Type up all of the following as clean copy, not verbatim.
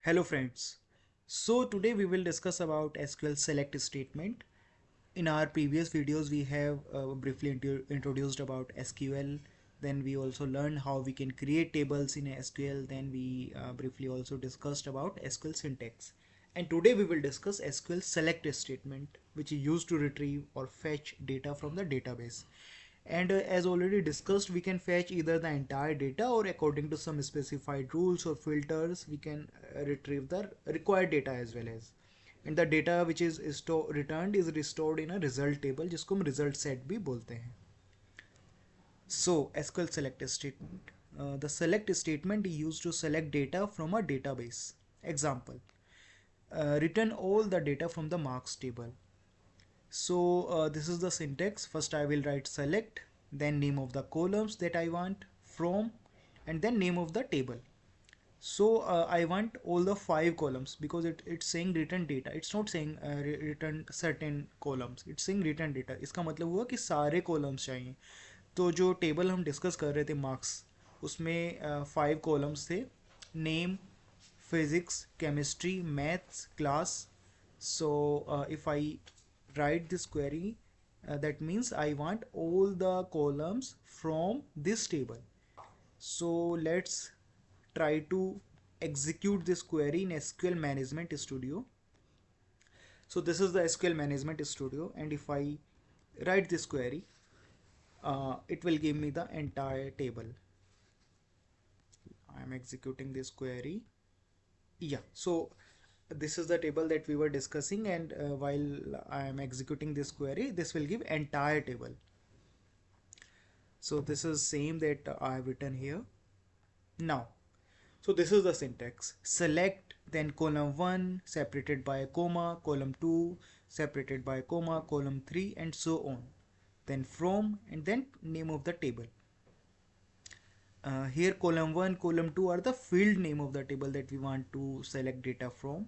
Hello friends. So today we will discuss about SQL select statement. In our previous videos we have briefly introduced about SQL. Then we also learned how we can create tables in SQL. Then we briefly also discussed about SQL syntax. And today we will discuss SQL select statement, which is used to retrieve or fetch data from the database. And as already discussed, we can fetch either the entire data, or according to some specified rules or filters we can retrieve the required data as well as. And the data which is returned is restored in a result table, जिसको हम result set भी बोलते हैं. So SQL select statement, the select statement is used to select data from a database. Example, return all the data from the marks table. So this is the syntax. First I will write select, then name of the columns that I want from, and then name of the table. So I want all the 5 columns because it's saying return data. It's not saying return certain columns. It's saying return data. इसका मतलब हुआ कि सारे columns चाहिए. तो जो table हम discuss कर रहे थे मार्क्स, उसमें 5 columns थे. Name, physics, chemistry, maths, class. So if I write this query, that means I want all the columns from this table. So let's try to execute this query in SQL Management Studio. So this is the SQL Management Studio, and if I write this query, it will give me the entire table. I am executing this query. Yeah, so this is the table that we were discussing, and while I am executing this query, this will give entire table. So this is same that I have written here. Now, so this is the syntax: select, then column 1 separated by a comma, column 2 separated by a comma, column 3, and so on. Then from, and then name of the table. Here column 1, column 2 are the field name of the table that we want to select data from.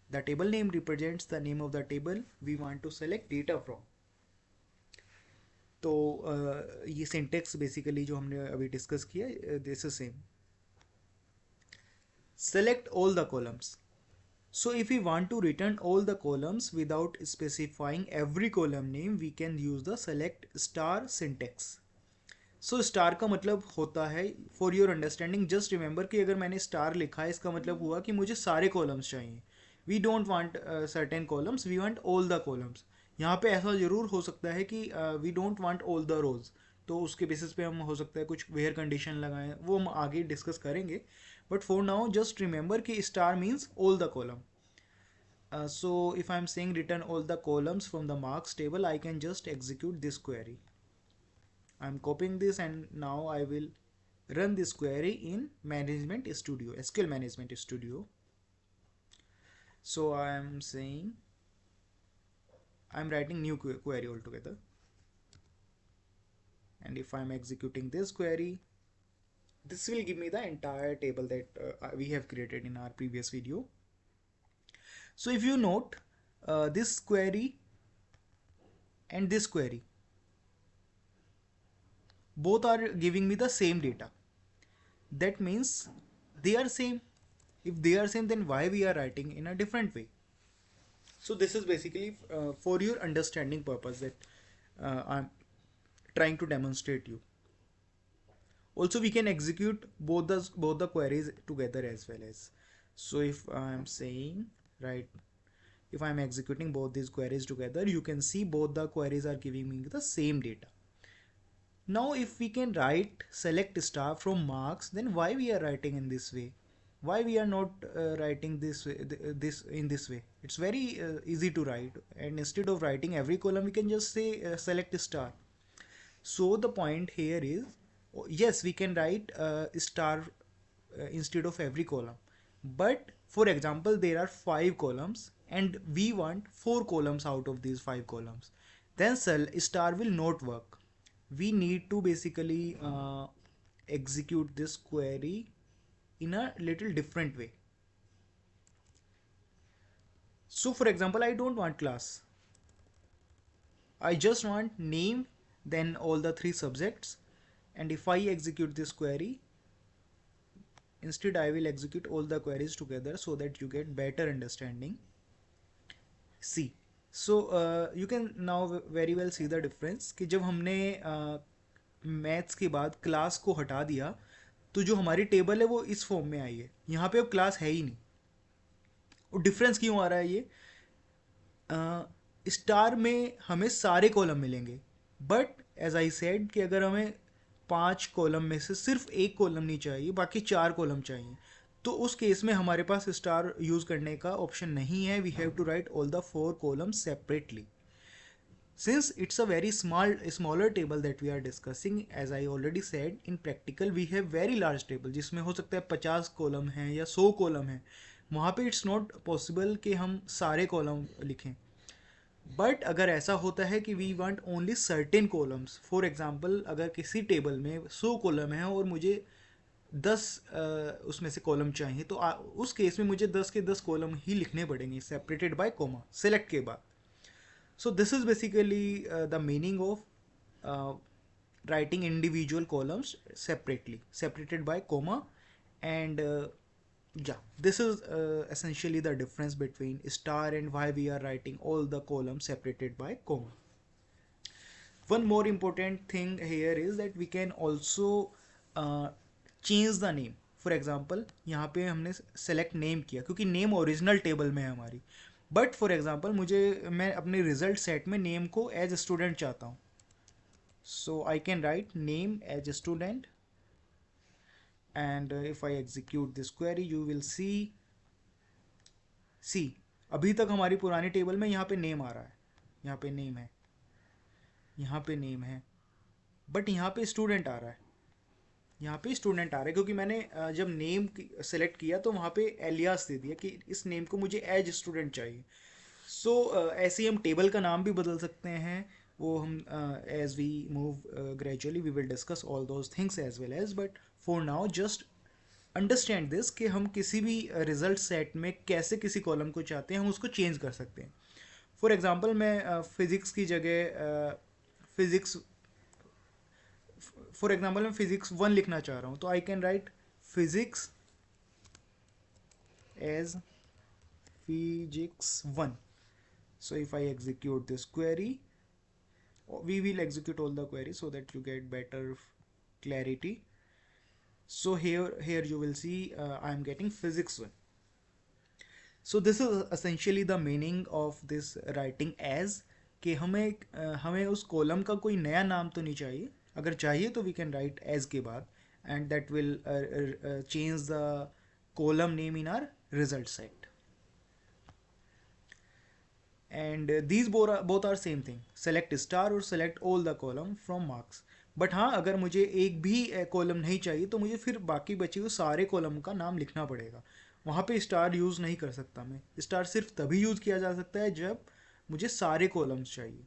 The table name represents the name of the table we want to select data from. तो ये syntax basically जो हमने अभी discuss किया, this is same. Select all the columns. So if we want to return all the columns without specifying every column name, we can use the select star syntax. So star का मतलब होता है, for your understanding just remember कि अगर मैंने star लिखा है, इसका मतलब हुआ कि मुझे सारे कॉलम्स चाहिए. We don't want certain columns, we want all the columns. यहाँ पे ऐसा ज़रूर हो सकता है कि we don't want all the rows, तो उसके बेसिस पे हम हो सकता है कुछ वेयर कंडीशन लगाएं, वो हम आगे डिस्कस करेंगे. But for now just remember कि star means all the column. So if I'm saying return all the columns from the marks table, I can just execute this query. I'm copying this, and now I will run this query in Management Studio, SQL Management Studio. So I am saying I'm writing new query altogether, and if I'm executing this query, this will give me the entire table that we have created in our previous video. So if you note, this query and this query, both are giving me the same data. That means they are same. If they are same, then why we are writing in a different way? So this is basically for your understanding purpose that I'm trying to demonstrate you. Also we can execute both the queries together as well as. So if I'm saying, right, if I'm executing both these queries together, you can see both the queries are giving me the same data. Now if we can write select star from marks, then why we are writing in this way? Why we are not writing this way, this in this way? It's very easy to write, and instead of writing every column we can just say select star. So the point here is, yes, we can write star instead of every column, but for example there are 5 columns and we want 4 columns out of these 5 columns, then star will not work. We need to basically execute this query in a little different way. So for example, I don't want class, I just want name, then all the 3 subjects. And if I execute this query, instead I will execute all the queries together so that you get better understanding. See, so you can now very well see the difference कि जब हमने maths के बाद class को हटा दिया तो जो हमारी टेबल है वो इस फॉर्म में आई है, यहाँ पे अब क्लास है ही नहीं। और डिफरेंस क्यों आ रहा है ये? स्टार में हमें सारे कॉलम मिलेंगे, बट एज आई सेड कि अगर हमें 5 कॉलम में से सिर्फ एक कॉलम नहीं चाहिए, बाकी 4 कॉलम चाहिए, तो उस केस में हमारे पास स्टार यूज़ करने का ऑप्शन नहीं है। We have to write all the 4 columns separately. Since it's a very smaller table that we are discussing, as I already said, in practical we have very large table जिसमें हो सकता है 50 column हैं या 100 column हैं। वहाँ पे it's not possible कि हम सारे कॉलम लिखें। बट अगर ऐसा होता है कि we want only certain columns, for example अगर किसी टेबल में 100 कॉलम है और मुझे 10 उसमें से कॉलम चाहिए, तो उस केस में मुझे 10 के 10 कॉलम ही लिखने पड़ेंगे सेपरेटेड बाय कॉमा सेलेक्ट के बाद। So this is basically the meaning of writing individual columns separately, separated by comma, and yeah, this is essentially the difference between star and why we are writing all the columns separated by comma. One more important thing here is that we can also change the name. For example, यहाँ पे हमने select name किया क्योंकि name original table में है हमारी, but for example मैं अपने रिजल्ट सेट में नेम को एज स्टूडेंट चाहता हूँ, so I can write name as student, and if I execute this query you will see अभी तक हमारी पुरानी टेबल में यहाँ पे नेम आ रहा है, यहाँ पे नेम है, यहाँ पे नेम है, बट यहाँ पे स्टूडेंट आ रहा है, यहाँ पे स्टूडेंट आ रहा है क्योंकि मैंने जब नेम सेलेक्ट किया तो वहाँ पे एलियास दे दिया कि इस नेम को मुझे एज स्टूडेंट चाहिए। सो ऐसे ही हम टेबल का नाम भी बदल सकते हैं, वो हम as we move gradually we will discuss all those things as well as, but for now just understand this कि हम किसी भी रिजल्ट सेट में कैसे किसी कॉलम को चाहते हैं हम उसको चेंज कर सकते हैं। फॉर एग्जांपल मैं फिज़िक्स की जगह फिज़िक्स फॉर एग्जाम्पल मैं फिजिक्स 1 लिखना चाह रहा हूँ, तो I can write physics as physics1. So if I execute this query, we will execute all the queries so that you get better clarity. So here you will see I am getting physics1. So this is essentially the meaning of this writing as, कि हमें उस column का कोई नया नाम तो नहीं चाहिए, अगर चाहिए तो वी कैन राइट एज के बाद, and that will change the column name in our result set, and these both are same thing, select star और select all the column from marks. But हाँ, अगर मुझे एक भी कॉलम नहीं चाहिए तो मुझे फिर बाकी बचे हुए सारे कॉलम का नाम लिखना पड़ेगा, वहाँ पे स्टार यूज़ नहीं कर सकता मैं। स्टार सिर्फ तभी यूज़ किया जा सकता है जब मुझे सारे कॉलम्स चाहिए।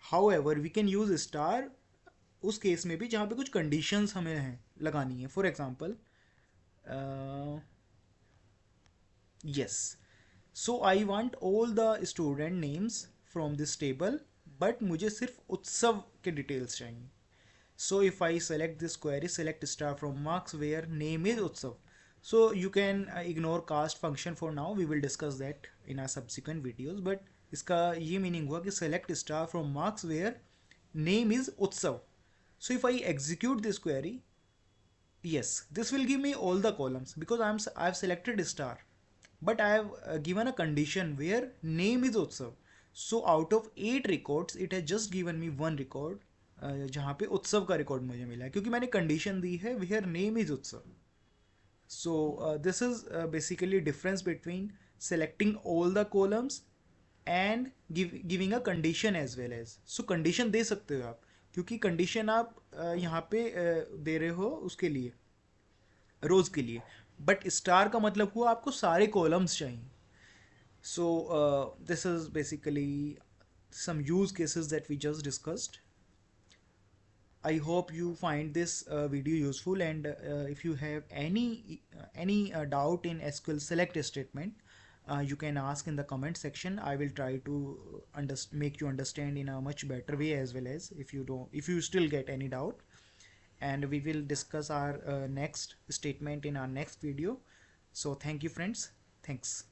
However we can use star उस केस में भी जहाँ पे कुछ कंडीशंस हमें हैं लगानी है। For example yes, so I want all the student names from this table, but मुझे सिर्फ उत्सव के डिटेल्स चाहिए। So if I select this query, select star from marks where name is उत्सव, so you can ignore cast function for now, we will discuss that in our subsequent videos, but इसका ये meaning हुआ कि select star from marks where name is उत्सव। So if I execute this query, yes, this will give me all the columns because I have selected star, but I have given a condition where name is Utsav. So out of 8 records it has just given me 1 record जहाँ पे उत्सव का record मुझे मिला है क्योंकि मैंने condition दी है where name is उत्सव. So this is basically difference between selecting all the columns and giving a condition as well as. So condition दे सकते हो आप क्योंकि कंडीशन आप यहाँ पे दे रहे हो उसके लिए, रोज के लिए, बट स्टार का मतलब हुआ आपको सारे कॉलम्स चाहिए. So this is basically some use cases that we just discussed. I hope you find this video useful, and if you have any doubt in SQL select statement, you can ask in the comment section. I will try to make you understand in a much better way, as well as if you still get any doubt. and we will discuss our next statement in our next video. So thank you friends. Thanks.